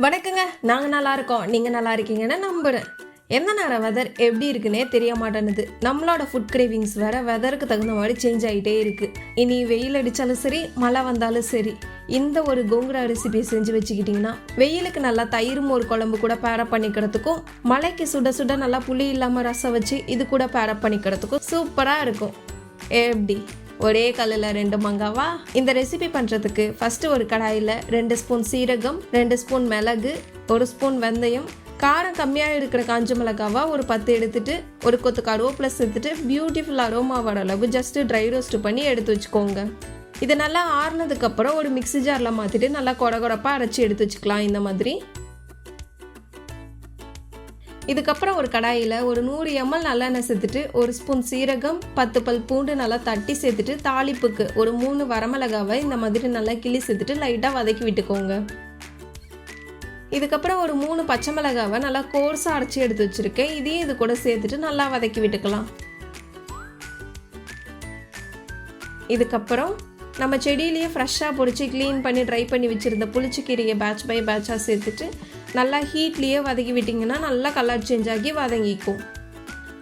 வணக்கங்க. நாங்கள் நல்லா இருக்கோம், நீங்கள் நல்லா இருக்கீங்கன்னு நம்புகிறேன். எந்த நேரம் வெதர் எப்படி இருக்குன்னே தெரிய மாட்டேன்னுது. நம்மளோட ஃபுட் கிரேவிங்ஸ் வேறு வெதருக்கு தகுந்த மாதிரி சேஞ்ச் ஆகிட்டே இருக்குது. இனி வெயில் அடித்தாலும் சரி, மழை வந்தாலும் சரி, இந்த ஒரு கோங்குரா ரெசிபி செஞ்சு வச்சுக்கிட்டிங்கன்னா வெயிலுக்கு நல்லா தயிர் மோர் குழம்பு கூட பேரப் பண்ணிக்கிறதுக்கும், மழைக்கு சுட சுட நல்லா புளி இல்லாமல் ரசம் வச்சு இது கூட பேரப் பண்ணிக்கிறதுக்கும் சூப்பராக இருக்கும். எப்படி ஒரே கல்லில் 2 மாங்காவா? இந்த ரெசிபி பண்ணுறதுக்கு ஃபஸ்ட்டு ஒரு கடாயில் 2 ஸ்பூன் சீரகம், 2 ஸ்பூன் மிளகு, 1 ஸ்பூன் வெந்தயம், காரம் கம்மியாக இருக்கிற காஞ்ச மிளகாவா ஒரு 10 எடுத்துட்டு, ஒரு கொத்து கருவேப்பிலை சேர்த்துட்டு பியூட்டிஃபுல் அரோமா வர அளவு ஜஸ்ட்டு ட்ரை ரோஸ்ட் பண்ணி எடுத்து வச்சுக்கோங்க. இது நல்லா ஆறுனதுக்கப்புறம் ஒரு மிக்ஸி ஜாரில் மாற்றிட்டு நல்லா கொடகொடப்பாக அரைச்சி எடுத்து வச்சுக்கலாம். இந்த மாதிரி இதுக்கப்புறம் ஒரு கடாயில் ஒரு 100 ml நல்லெண்ணெய் சேர்த்துட்டு, 1 ஸ்பூன் சீரகம், 10 பல் பூண்டு நல்லா தட்டி சேர்த்துட்டு, தாளிப்புக்கு ஒரு 3 வரமிளகாவை இந்த மாதிரி நல்லா கிள்ளி சேர்த்துட்டு லைட்டாக வதக்கி விட்டுக்கோங்க. இதுக்கப்புறம் ஒரு 3 பச்சை மிளகாவை நல்லா கோர்ஸாக அரைச்சி எடுத்து வச்சுருக்கேன். இதையும் இது கூட சேர்த்துட்டு நல்லா வதக்கி விட்டுக்கலாம். இதுக்கப்புறம் நம்ம செடியிலேயே ஃப்ரெஷ்ஷாக பொடிச்சு க்ளீன் பண்ணி ட்ரை பண்ணி வச்சுருந்த புளிச்சக்கீரையை பேட்ச் பை பேட்சாக சேர்த்துட்டு நல்லா ஹீட்லேயே வதக்கி விட்டிங்கன்னா நல்லா கலர் சேஞ்ச் ஆகி வதங்கிக்கும்.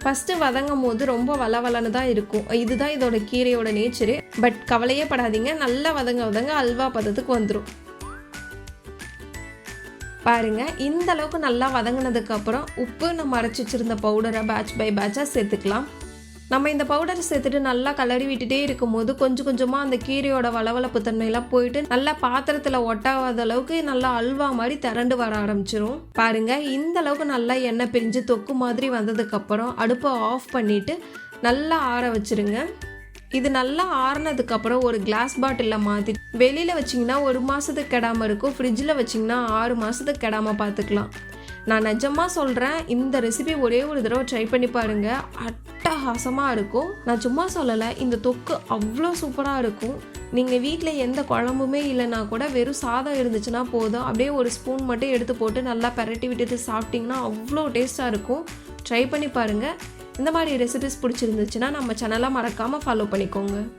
ஃபஸ்ட்டு வதங்கும் போது ரொம்ப வளவலன்னு தான் இருக்கும். இதுதான் இதோட கீரையோட நேச்சரு. பட் கவலையே படாதீங்க, நல்லா வதங்க அல்வா பதத்துக்கு வந்துடும். பாருங்கள், இந்த அளவுக்கு நல்லா வதங்கினதுக்கப்புறம் உப்பு நம்ம அரைச்சி வச்சுருந்த பவுடரை பேட்ச் பை பேட்சாக சேர்த்துக்கலாம். நம்ம இந்த பவுடரை சேர்த்துட்டு நல்லா கலரி விட்டுட்டே இருக்கும்போது கொஞ்சம் கொஞ்சமாக அந்த கீரையோட வளவளப்பு தன்மையெல்லாம் போயிட்டு நல்லா பாத்திரத்தில் ஒட்டாத அளவுக்கு நல்லா அல்வா மாதிரி திரண்டு வர ஆரம்பிச்சிரும். பாருங்கள், இந்த அளவுக்கு நல்லா எண்ணெய் பிரிஞ்சு தொக்கு மாதிரி வந்ததுக்கப்புறம் அடுப்பை ஆஃப் பண்ணிவிட்டு நல்லா ஆற வச்சுருங்க. இது நல்லா ஆறுனதுக்கப்புறம் ஒரு கிளாஸ் பாட்டிலில் மாற்றி வெளியில் வச்சிங்கன்னா 1 மாதத்துக்கு கெடாமல் இருக்கும். ஃப்ரிட்ஜில் வச்சிங்கன்னா 6 மாதத்துக்கு கெடாமல் பார்த்துக்கலாம். நான் நிஜமாக சொல்கிறேன், இந்த ரெசிபி ஒரே ஒரு தடவை ட்ரை பண்ணி பாருங்கள், அட்டகாசமாக இருக்கும். நான் சும்மா சொல்லலை, இந்த தொக்கு அவ்வளோ சூப்பராக இருக்கும். நீங்கள் வீட்டில் எந்த குழம்புமே இல்லைன்னா கூட வெறும் சாதம் இருந்துச்சுன்னா போதும், அப்படியே ஒரு ஸ்பூன் மட்டும் எடுத்து போட்டு நல்லா பரட்டி விட்டுட்டு சாப்பிட்டிங்கன்னா அவ்வளோ டேஸ்ட்டாக இருக்கும். ட்ரை பண்ணி பாருங்கள். இந்த மாதிரி ரெசிபிஸ் பிடிச்சிருந்துச்சுன்னா நம்ம சேனலை மறக்காமல் ஃபாலோ பண்ணிக்கோங்க.